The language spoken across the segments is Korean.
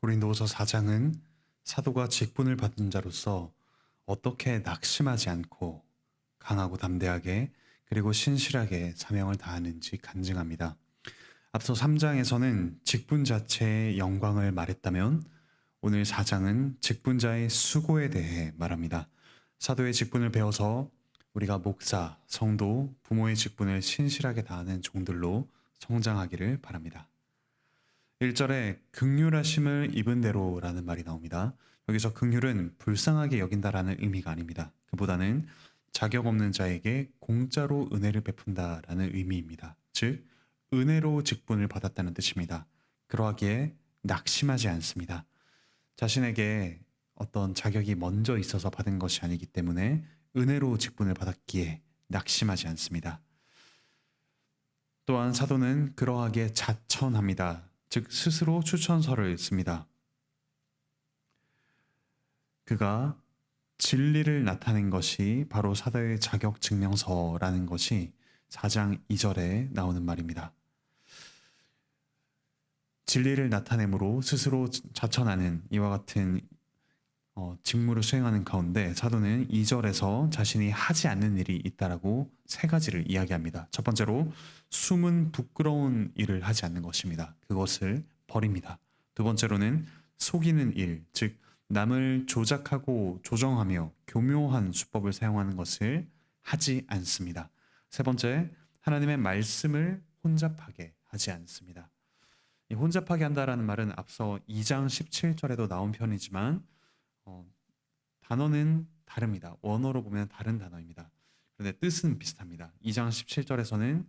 고린도후서 4장은 사도가 직분을 받은 자로서 어떻게 낙심하지 않고 강하고 담대하게 그리고 신실하게 사명을 다하는지 간증합니다. 앞서 3장에서는 직분 자체의 영광을 말했다면 오늘 4장은 직분자의 수고에 대해 말합니다. 사도의 직분을 배워서 우리가 목사, 성도, 부모의 직분을 신실하게 다하는 종들로 성장하기를 바랍니다. 1절에 긍휼하심을 입은 대로라는 말이 나옵니다. 여기서 긍휼은 불쌍하게 여긴다라는 의미가 아닙니다. 그보다는 자격 없는 자에게 공짜로 은혜를 베푼다라는 의미입니다. 즉, 은혜로 직분을 받았다는 뜻입니다. 그러하기에 낙심하지 않습니다. 자신에게 어떤 자격이 먼저 있어서 받은 것이 아니기 때문에 은혜로 직분을 받았기에 낙심하지 않습니다. 또한 사도는 그러하기에 자천합니다. 즉 스스로 추천서를 씁니다. 그가 진리를 나타낸 것이 바로 사도의 자격 증명서라는 것이 4장 2절에 나오는 말입니다. 진리를 나타내므로 스스로 자천하는 이와 같은 직무를 수행하는 가운데 사도는 2절에서 자신이 하지 않는 일이 있다라고 세 가지를 이야기합니다. 첫 번째로 숨은 부끄러운 일을 하지 않는 것입니다. 그것을 버립니다. 두 번째로는 속이는 일, 즉 남을 조작하고 조정하며 교묘한 수법을 사용하는 것을 하지 않습니다. 세 번째, 하나님의 말씀을 혼잡하게 하지 않습니다. 이 혼잡하게 한다라는 말은 앞서 2장 17절에도 나온 편이지만 단어는 다릅니다. 원어로 보면 다른 단어입니다. 그런데 뜻은 비슷합니다. 2장 17절에서는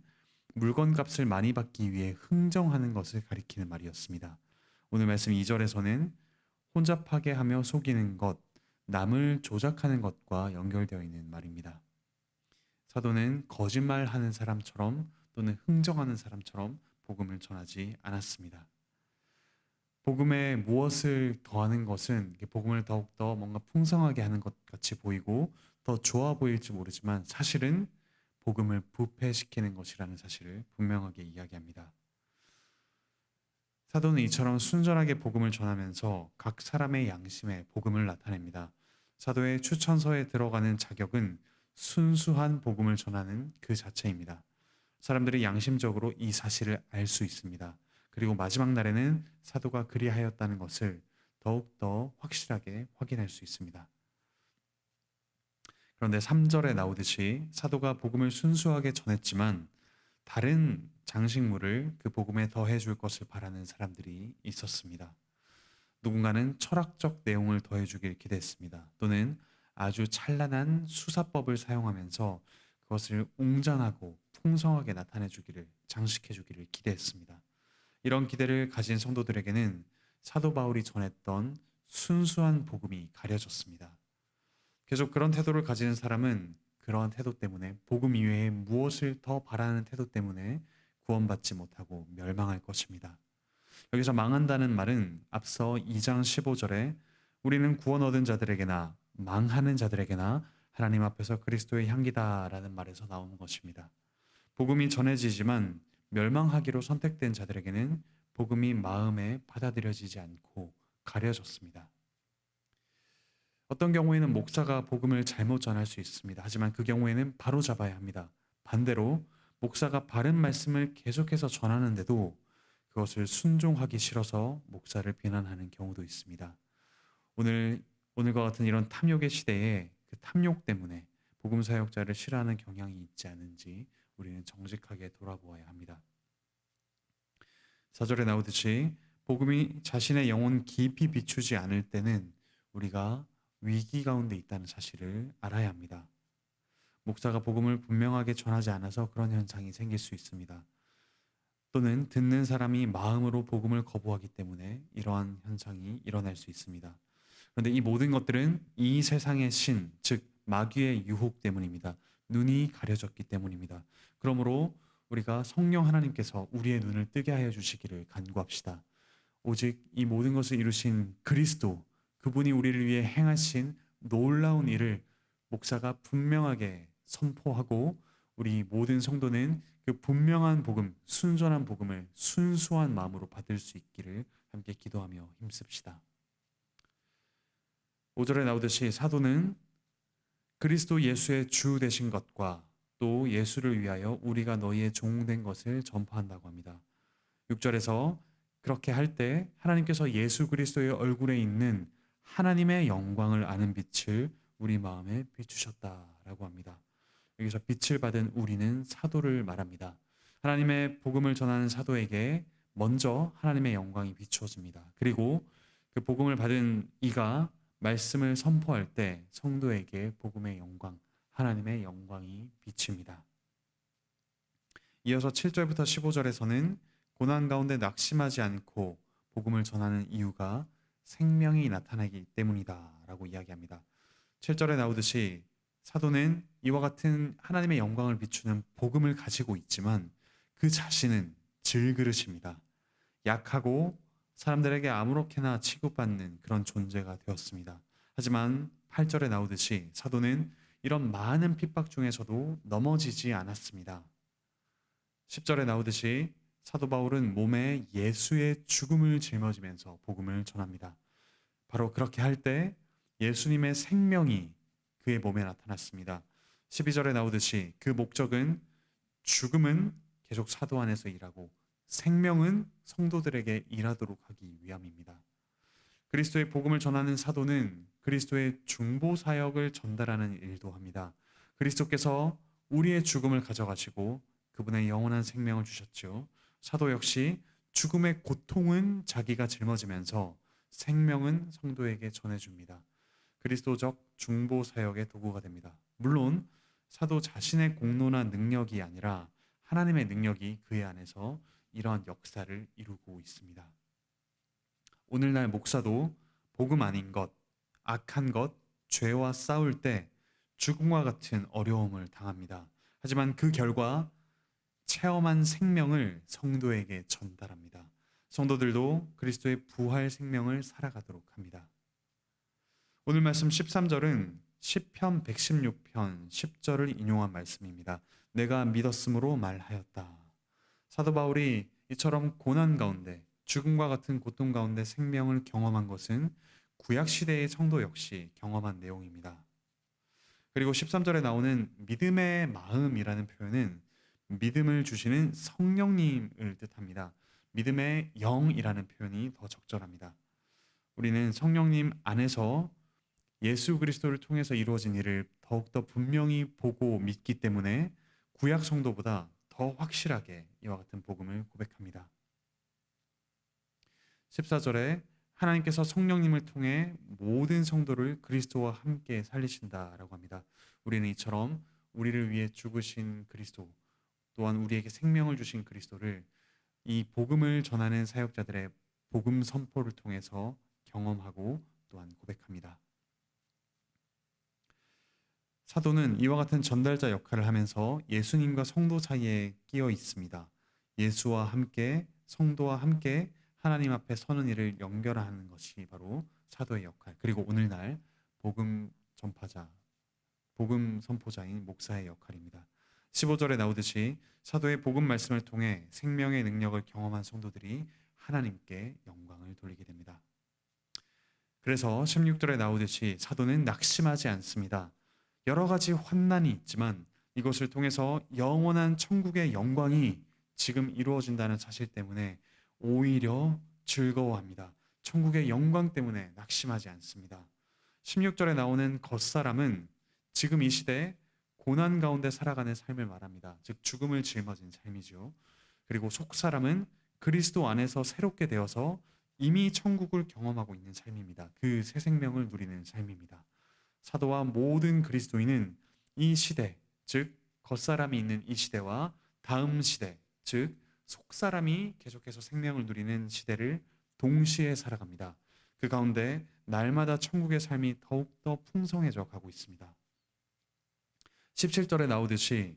물건값을 많이 받기 위해 흥정하는 것을 가리키는 말이었습니다. 오늘 말씀 2절에서는 혼잡하게 하며 속이는 것, 남을 조작하는 것과 연결되어 있는 말입니다. 사도는 거짓말하는 사람처럼 또는 흥정하는 사람처럼 복음을 전하지 않았습니다. 복음에 무엇을 더하는 것은 복음을 더욱더 뭔가 풍성하게 하는 것 같이 보이고 더 좋아 보일지 모르지만 사실은 복음을 부패시키는 것이라는 사실을 분명하게 이야기합니다. 사도는 이처럼 순전하게 복음을 전하면서 각 사람의 양심에 복음을 나타냅니다. 사도의 추천서에 들어가는 자격은 순수한 복음을 전하는 그 자체입니다. 사람들이 양심적으로 이 사실을 알 수 있습니다. 그리고 마지막 날에는 사도가 그리하였다는 것을 더욱더 확실하게 확인할 수 있습니다. 그런데 3절에 나오듯이 사도가 복음을 순수하게 전했지만 다른 장식물을 그 복음에 더해줄 것을 바라는 사람들이 있었습니다. 누군가는 철학적 내용을 더해주길 기대했습니다. 또는 아주 찬란한 수사법을 사용하면서 그것을 웅장하고 풍성하게 나타내주기를, 장식해주기를 기대했습니다. 이런 기대를 가진 성도들에게는 사도 바울이 전했던 순수한 복음이 가려졌습니다. 계속 그런 태도를 가지는 사람은 그러한 태도 때문에 복음 이외에 무엇을 더 바라는 태도 때문에 구원받지 못하고 멸망할 것입니다. 여기서 망한다는 말은 앞서 2장 15절에 우리는 구원 얻은 자들에게나 망하는 자들에게나 하나님 앞에서 그리스도의 향기다라는 말에서 나오는 것입니다. 복음이 전해지지만 멸망하기로 선택된 자들에게는 복음이 마음에 받아들여지지 않고 가려졌습니다. 어떤 경우에는 목사가 복음을 잘못 전할 수 있습니다. 하지만 그 경우에는 바로 잡아야 합니다. 반대로 목사가 바른 말씀을 계속해서 전하는데도 그것을 순종하기 싫어서 목사를 비난하는 경우도 있습니다. 오늘과 같은 이런 탐욕의 시대에 그 탐욕 때문에 복음 사역자를 싫어하는 경향이 있지 않은지 우리는 정직하게 돌아보아야 합니다. 4절에 나오듯이 복음이 자신의 영혼 깊이 비추지 않을 때는 우리가 위기 가운데 있다는 사실을 알아야 합니다. 목사가 복음을 분명하게 전하지 않아서 그런 현상이 생길 수 있습니다. 또는 듣는 사람이 마음으로 복음을 거부하기 때문에 이러한 현상이 일어날 수 있습니다. 그런데 이 모든 것들은 이 세상의 신, 즉 마귀의 유혹 때문입니다. 눈이 가려졌기 때문입니다. 그러므로 우리가 성령 하나님께서 우리의 눈을 뜨게 하여 주시기를 간구합시다. 오직 이 모든 것을 이루신 그리스도, 그분이 우리를 위해 행하신 놀라운 일을 목사가 분명하게 선포하고 우리 모든 성도는 그 분명한 복음, 순전한 복음을 순수한 마음으로 받을 수 있기를 함께 기도하며 힘씁시다. 5절에 나오듯이 사도는 그리스도 예수의 주 되신 것과 또 예수를 위하여 우리가 너희의 종된 것을 전파한다고 합니다. 6절에서 그렇게 할 때 하나님께서 예수 그리스도의 얼굴에 있는 하나님의 영광을 아는 빛을 우리 마음에 비추셨다라고 합니다. 여기서 빛을 받은 우리는 사도를 말합니다. 하나님의 복음을 전하는 사도에게 먼저 하나님의 영광이 비추어집니다. 그리고 그 복음을 받은 이가 말씀을 선포할 때 성도에게 복음의 영광, 하나님의 영광이 비칩니다. 이어서 7절부터 15절에서는 고난 가운데 낙심하지 않고 복음을 전하는 이유가 생명이 나타나기 때문이다 라고 이야기합니다. 7절에 나오듯이 사도는 이와 같은 하나님의 영광을 비추는 복음을 가지고 있지만 그 자신은 질그릇입니다. 약하고 사람들에게 아무렇게나 취급받는 그런 존재가 되었습니다. 하지만 8절에 나오듯이 사도는 이런 많은 핍박 중에서도 넘어지지 않았습니다. 10절에 나오듯이 사도 바울은 몸에 예수의 죽음을 짊어지면서 복음을 전합니다. 바로 그렇게 할 때 예수님의 생명이 그의 몸에 나타났습니다. 12절에 나오듯이 그 목적은 죽음은 계속 사도 안에서 일하고 생명은 성도들에게 일하도록 하기 위함입니다. 그리스도의 복음을 전하는 사도는 그리스도의 중보 사역을 전달하는 일도 합니다. 그리스도께서 우리의 죽음을 가져가시고 그분의 영원한 생명을 주셨죠. 사도 역시 죽음의 고통은 자기가 짊어지면서 생명은 성도에게 전해줍니다. 그리스도적 중보 사역의 도구가 됩니다. 물론 사도 자신의 공로나 능력이 아니라 하나님의 능력이 그의 안에서 이러한 역사를 이루고 있습니다. 오늘날 목사도 복음 아닌 것, 악한 것, 죄와 싸울 때 죽음과 같은 어려움을 당합니다. 하지만 그 결과 체험한 생명을 성도에게 전달합니다. 성도들도 그리스도의 부활 생명을 살아가도록 합니다. 오늘 말씀 13절은 시편 116편 10절을 인용한 말씀입니다. 내가 믿었으므로 말하였다. 사도 바울이 이처럼 고난 가운데 죽음과 같은 고통 가운데 생명을 경험한 것은 구약시대의 성도 역시 경험한 내용입니다. 그리고 13절에 나오는 믿음의 마음이라는 표현은 믿음을 주시는 성령님을 뜻합니다. 믿음의 영이라는 표현이 더 적절합니다. 우리는 성령님 안에서 예수 그리스도를 통해서 이루어진 일을 더욱더 분명히 보고 믿기 때문에 구약 성도보다 더 확실하게 이와 같은 복음을 고백합니다. 14절에 하나님께서 성령님을 통해 모든 성도를 그리스도와 함께 살리신다라고 합니다. 우리는 이처럼 우리를 위해 죽으신 그리스도, 또한 우리에게 생명을 주신 그리스도를 이 복음을 전하는 사역자들의 복음 선포를 통해서 경험하고 또한 고백합니다. 사도는 이와 같은 전달자 역할을 하면서 예수님과 성도 사이에 끼어 있습니다. 예수와 함께, 성도와 함께 하나님 앞에 서는 일을 연결하는 것이 바로 사도의 역할, 그리고 오늘날 복음 전파자, 복음 선포자인 목사의 역할입니다. 15절에 나오듯이 사도의 복음 말씀을 통해 생명의 능력을 경험한 성도들이 하나님께 영광을 돌리게 됩니다. 그래서 16절에 나오듯이 사도는 낙심하지 않습니다. 여러 가지 환난이 있지만 이것을 통해서 영원한 천국의 영광이 지금 이루어진다는 사실 때문에 오히려 즐거워합니다. 천국의 영광 때문에 낙심하지 않습니다. 16절에 나오는 겉사람은 지금 이 시대에 고난 가운데 살아가는 삶을 말합니다. 즉 죽음을 짊어진 삶이죠. 그리고 속사람은 그리스도 안에서 새롭게 되어서 이미 천국을 경험하고 있는 삶입니다. 그 새 생명을 누리는 삶입니다. 사도와 모든 그리스도인은 이 시대, 즉 겉사람이 있는 이 시대와 다음 시대, 즉 속사람이 계속해서 생명을 누리는 시대를 동시에 살아갑니다. 그 가운데 날마다 천국의 삶이 더욱더 풍성해져 가고 있습니다. 17절에 나오듯이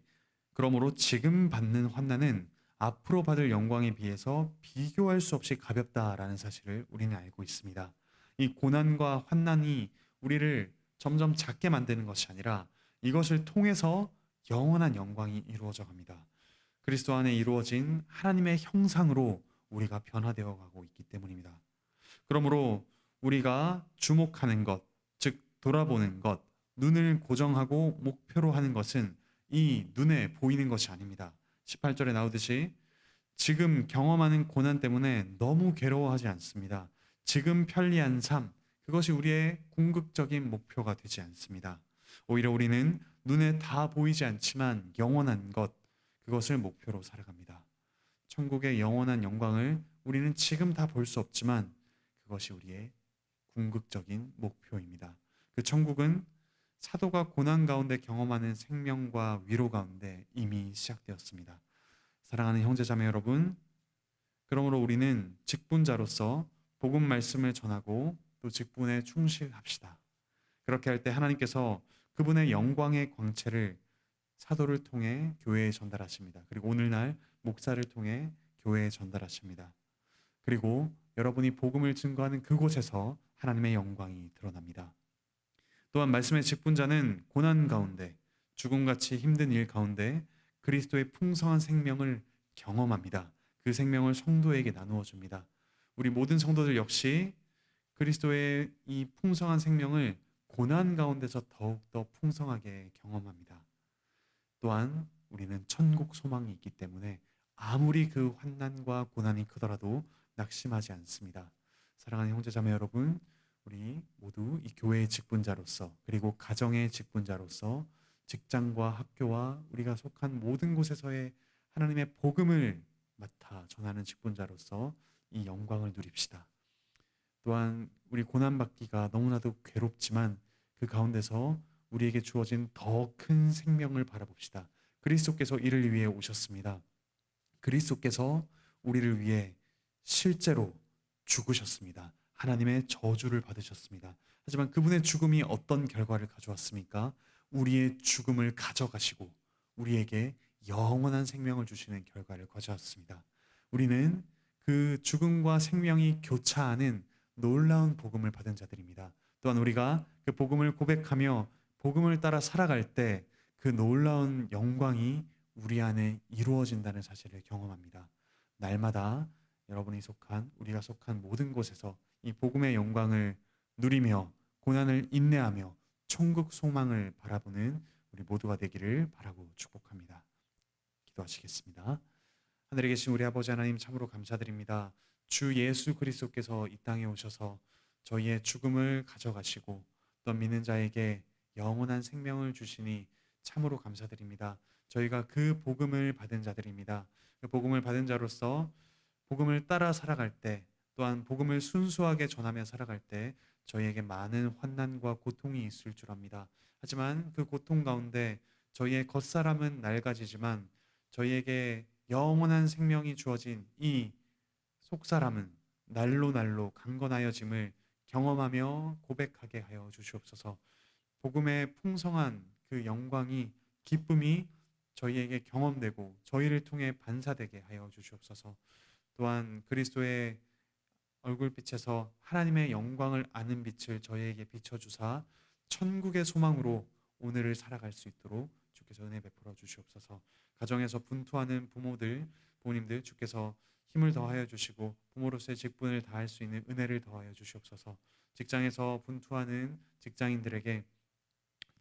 그러므로 지금 받는 환난은 앞으로 받을 영광에 비해서 비교할 수 없이 가볍다라는 사실을 우리는 알고 있습니다. 이 고난과 환난이 우리를 점점 작게 만드는 것이 아니라 이것을 통해서 영원한 영광이 이루어져 갑니다. 그리스도 안에 이루어진 하나님의 형상으로 우리가 변화되어 가고 있기 때문입니다. 그러므로 우리가 주목하는 것, 즉 돌아보는 것, 눈을 고정하고 목표로 하는 것은 이 눈에 보이는 것이 아닙니다. 18절에 나오듯이 지금 경험하는 고난 때문에 너무 괴로워하지 않습니다. 지금 편리한 삶, 그것이 우리의 궁극적인 목표가 되지 않습니다. 오히려 우리는 눈에 다 보이지 않지만 영원한 것, 그것을 목표로 살아갑니다. 천국의 영원한 영광을 우리는 지금 다 볼 수 없지만 그것이 우리의 궁극적인 목표입니다. 그 천국은 사도가 고난 가운데 경험하는 생명과 위로 가운데 이미 시작되었습니다. 사랑하는 형제자매 여러분, 그러므로 우리는 직분자로서 복음 말씀을 전하고 또 직분에 충실합시다. 그렇게 할 때 하나님께서 그분의 영광의 광채를 사도를 통해 교회에 전달하십니다. 그리고 오늘날 목사를 통해 교회에 전달하십니다. 그리고 여러분이 복음을 증거하는 그곳에서 하나님의 영광이 드러납니다. 또한 말씀의 직분자는 고난 가운데, 죽음같이 힘든 일 가운데 그리스도의 풍성한 생명을 경험합니다. 그 생명을 성도에게 나누어 줍니다. 우리 모든 성도들 역시 그리스도의 이 풍성한 생명을 고난 가운데서 더욱더 풍성하게 경험합니다. 또한 우리는 천국 소망이 있기 때문에 아무리 그 환난과 고난이 크더라도 낙심하지 않습니다. 사랑하는 형제자매 여러분, 우리 모두 이 교회의 직분자로서 그리고 가정의 직분자로서 직장과 학교와 우리가 속한 모든 곳에서의 하나님의 복음을 맡아 전하는 직분자로서 이 영광을 누립시다. 또한 우리 고난받기가 너무나도 괴롭지만 그 가운데서 우리에게 주어진 더 큰 생명을 바라봅시다. 그리스도께서 이를 위해 오셨습니다. 그리스도께서 우리를 위해 실제로 죽으셨습니다. 하나님의 저주를 받으셨습니다. 하지만 그분의 죽음이 어떤 결과를 가져왔습니까? 우리의 죽음을 가져가시고 우리에게 영원한 생명을 주시는 결과를 가져왔습니다. 우리는 그 죽음과 생명이 교차하는 놀라운 복음을 받은 자들입니다. 또한 우리가 그 복음을 고백하며 복음을 따라 살아갈 때 그 놀라운 영광이 우리 안에 이루어진다는 사실을 경험합니다. 날마다 여러분이 속한 우리가 속한 모든 곳에서 이 복음의 영광을 누리며 고난을 인내하며 천국 소망을 바라보는 우리 모두가 되기를 바라고 축복합니다. 기도하시겠습니다. 하늘에 계신 우리 아버지 하나님 참으로 감사드립니다. 주 예수 그리스도께서 이 땅에 오셔서 저희의 죽음을 가져가시고 또 믿는 자에게 영원한 생명을 주시니 참으로 감사드립니다. 저희가 그 복음을 받은 자들입니다. 그 복음을 받은 자로서 복음을 따라 살아갈 때 또한 복음을 순수하게 전하며 살아갈 때 저희에게 많은 환난과 고통이 있을 줄 압니다. 하지만 그 고통 가운데 저희의 겉사람은 낡아지지만 저희에게 영원한 생명이 주어진 이 속사람은 날로 날로 강건하여짐을 경험하며 고백하게 하여 주시옵소서. 복음의 풍성한 그 영광이 기쁨이 저희에게 경험되고 저희를 통해 반사되게 하여 주시옵소서. 또한 그리스도의 얼굴빛에서 하나님의 영광을 아는 빛을 저희에게 비춰주사 천국의 소망으로 오늘을 살아갈 수 있도록 주께서 은혜 베풀어 주시옵소서. 가정에서 분투하는 부모님들 주께서 힘을 더하여 주시고 부모로서의 직분을 다할 수 있는 은혜를 더하여 주시옵소서. 직장에서 분투하는 직장인들에게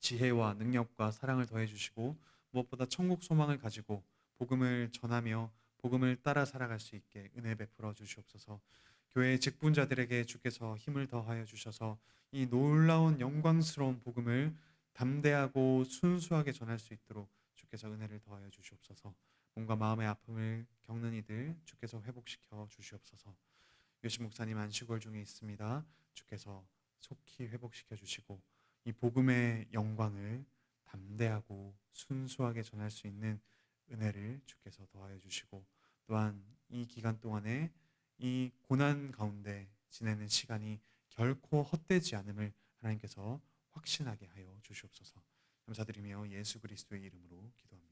지혜와 능력과 사랑을 더해 주시고 무엇보다 천국 소망을 가지고 복음을 전하며 복음을 따라 살아갈 수 있게 은혜 베풀어 주시옵소서. 교회의 직분자들에게 주께서 힘을 더하여 주셔서 이 놀라운 영광스러운 복음을 담대하고 순수하게 전할 수 있도록 주께서 은혜를 더하여 주시옵소서. 몸과 마음의 아픔을 겪는 이들 주께서 회복시켜 주시옵소서. 요시 목사님 안식월 중에 있습니다. 주께서 속히 회복시켜 주시고 이 복음의 영광을 담대하고 순수하게 전할 수 있는 은혜를 주께서 더하여 주시고 또한 이 기간 동안에 이 고난 가운데 지내는 시간이 결코 헛되지 않음을 하나님께서 확신하게 하여 주시옵소서. 감사드리며 예수 그리스도의 이름으로 기도합니다.